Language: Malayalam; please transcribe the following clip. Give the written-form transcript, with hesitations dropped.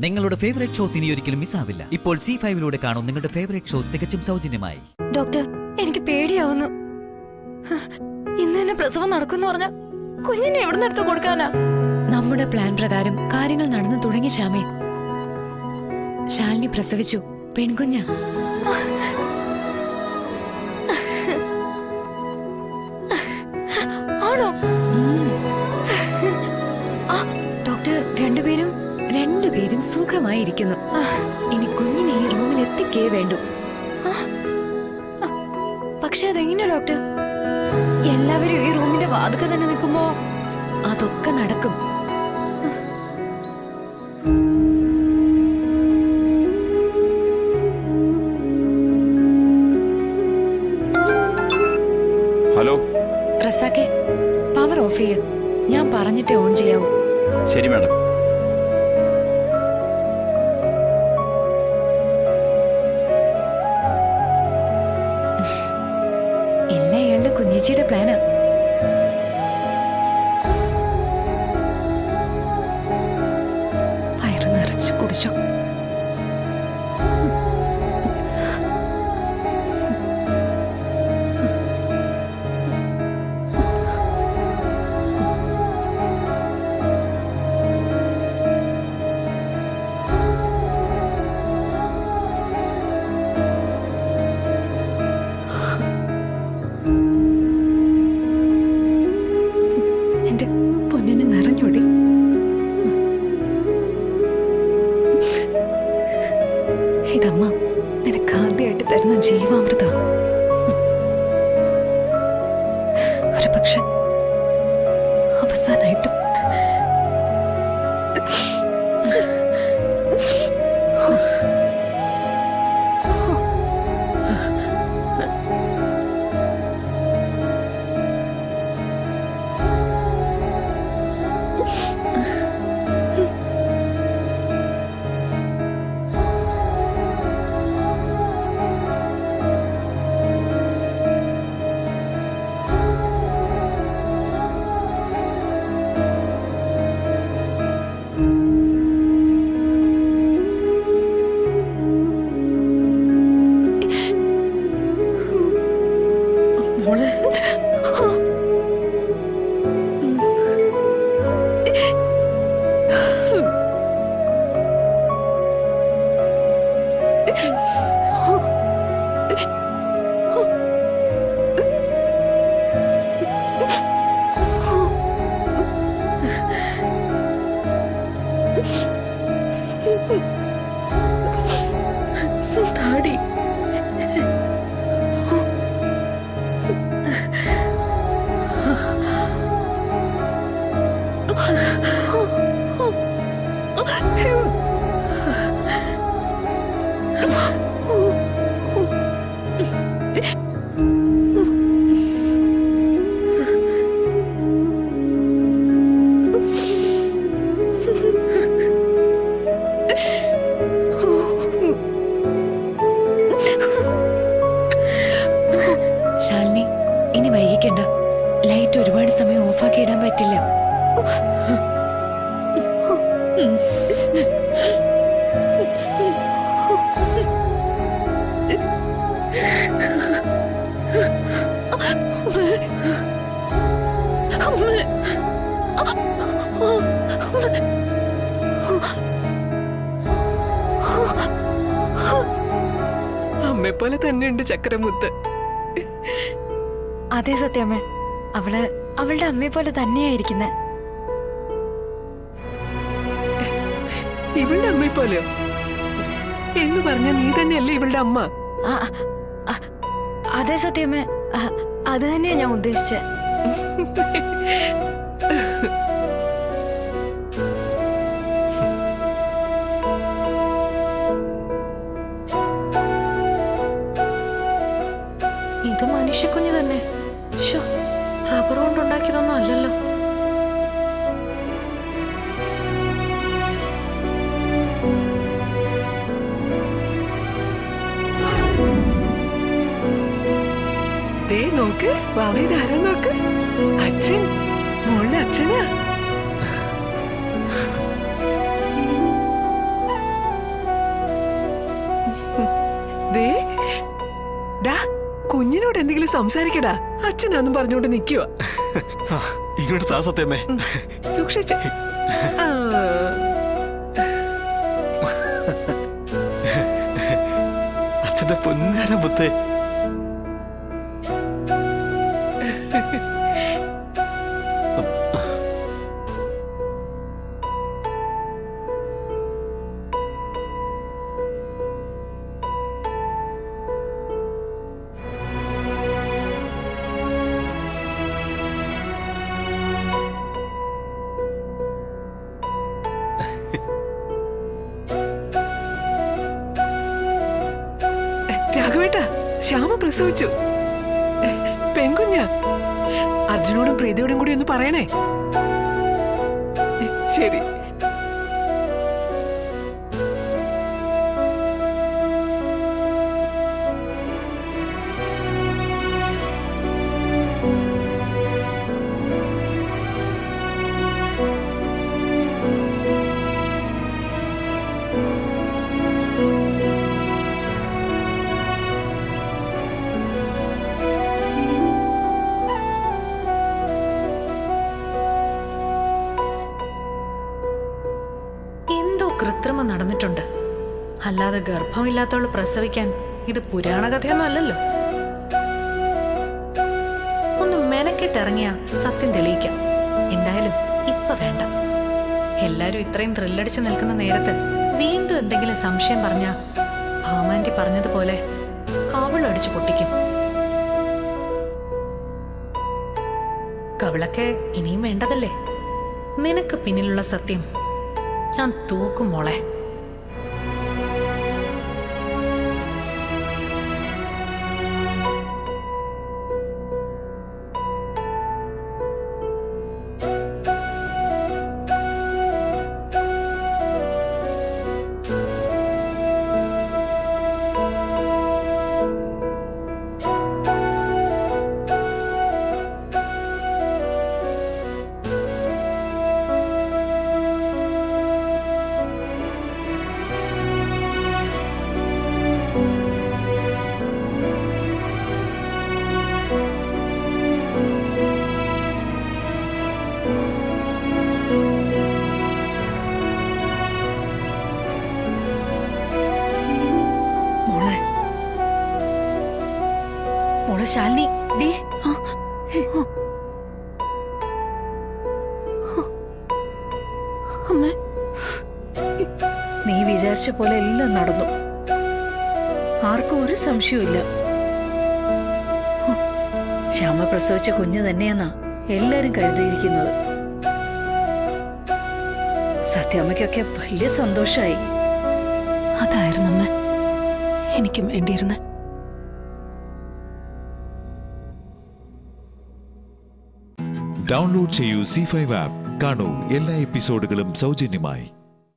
നിങ്ങളുടെ ഫേവറേറ്റ് ഷോസ് ഇനി ഒരിക്കലും മിസ്സാവില്ല. ഇപ്പോൾ C5 കാണും നിങ്ങളുടെ ഫേവറേറ്റ് ഷോ തികച്ചും സൗജന്യമായി. ഡോക്ടർ, എനിക്ക് പേടിയാവുന്നു. ഇന്ന് തന്നെ പ്രസവം നടക്കുമെന്ന് പറഞ്ഞ കുഞ്ഞിനെ എവിടെ നിന്ന് എടുത്ത് കൊടുക്കാനാ? നമ്മുടെ പ്ലാൻ പ്രകാരം കാര്യങ്ങൾ നടന്നു തുടങ്ങി ശ്യാമേ. ശാലിനി പ്രസവിച്ചു, പെൺകുഞ്ഞ. ആണോ? ഡോക്ടർ, രണ്ടുപേരും സുഖമായിരിക്കുന്നു. ഇനി കുഞ്ഞിനെ ഈ റൂമിൽ എത്തിക്കേ വേണ്ടു. പക്ഷെ അതെങ്ങനെയാ ഡോക്ടർ? എല്ലാവരും ഈ റൂമിന്റെ വാതുക്ക തന്നെ നിൽക്കുമ്പോ അതൊക്കെ നടക്കും. ഹലോ റസാക്കെ, പവർ ഓഫ് ചെയ്യ്. ഞാൻ പറഞ്ഞിട്ടേ ഓൺ ചെയ്യാവൂ. ശരി മാഡം. എല്ലാം ഇയാളുടെ കുഞ്ഞേച്ചിയുടെ പ്ലാനാ. വയറ് നിറച്ച് കുടിച്ചോ. എന്റെ പൊന്നിന് നിറഞ്ഞോടി. ഇതമ്മ നിനക്ക് ആദ്യമായിട്ട് തരുന്ന ജീവാമൃത. ഒരു പക്ഷെ അവസാനായിട്ടും. താടി ശാലിനി, ഇനി വൈകിക്കണ്ട. ലൈറ്റ് ഒരുപാട് സമയം ഓഫാക്കി ഇടാൻ പറ്റില്ല. അമ്മയെ പോലെ തന്നെയുണ്ട് ചക്രമുത്ത്. അതെ സത്യമേ, അവളുടെ അമ്മയെ പോലെ തന്നെയായിരിക്കുന്നെ. ഇവളുടെ അമ്മയെ പോലെയോ എന്ന് പറഞ്ഞ നീ തന്നെയല്ലേ ഇവളുടെ അമ്മ? അതെ സത്യമേ, അത് തന്നെയാ ഞാൻ ഉദ്ദേശിച്ചത്. ഇത് മനുഷ്യക്കുഞ്ഞ് തന്നെ. റബ്ബർ കൊണ്ടുണ്ടാക്കിയതൊന്നും അല്ലല്ലോ. ദേ നോക്ക്, വാവ ഇതാരാ നോക്ക്. അച്ഛൻ, മോളുടെ അച്ഛനാ. കുഞ്ഞിനോട് എന്തെങ്കിലും സംസാരിക്കടാ. അച്ഛനാന്നും പറഞ്ഞുകൊണ്ട് നിൽക്കുക. ഇങ്ങോട്ട് താ സത്യമേ. സൂക്ഷിച്ച്. ആ. അച്ഛന്റെ പൊന്നാര മുത്തേ. രാഘവേട്ടാ, ശ്യാമ പ്രസവിച്ചു. പെൺകുഞ്ഞ. അർജുനോടും പ്രീതിയോടും കൂടി ഒന്ന് പറയണേ. ശരി. കൃത്രിമം നടന്നിട്ടുണ്ട്. അല്ലാതെ ഗർഭമില്ലാത്തവള് പ്രസവിക്കാൻ ഇത് പുരാണ കഥയൊന്നും അല്ലല്ലോ. ഒന്ന് മെനക്കെട്ടിറങ്ങിയ സത്യം തെളിയിക്കാം. എന്തായാലും ഇപ്പൊ വേണ്ട. എല്ലാരും ഇത്രയും ത്രില്ലടിച്ച് നിൽക്കുന്ന നേരത്ത് വീണ്ടും എന്തെങ്കിലും സംശയം പറഞ്ഞാ ഭാമാന്റി പറഞ്ഞതുപോലെ കവിളടിച്ചു പൊട്ടിക്കും. കവിളൊക്കെ ഇനിയും വേണ്ടതല്ലേ. നിനക്ക് പിന്നിലുള്ള സത്യം ഞാൻ തൂക്കും മോളെ. ശാലിനി ഡി അമ്മേ, നീ വിചാരിച്ച പോലെ എല്ലാം നടന്നു. ആർക്കും ഒരു സംശയമില്ല. ശ്യാമ പ്രസവിച്ച കുഞ്ഞ് തന്നെയെന്നാ എല്ലാരും കരുതിയിരിക്കുന്നത്. സത്യാമ്മയ്ക്കൊക്കെ വലിയ സന്തോഷായി. അതായിരുന്നു അമ്മ എനിക്കും വേണ്ടിയിരുന്നത്. ഡൗൺലോഡ് ചെയ്യൂ C5 ആപ്പ്. കാണൂ എല്ലാ എപ്പിസോഡുകളും സൗജന്യമായി.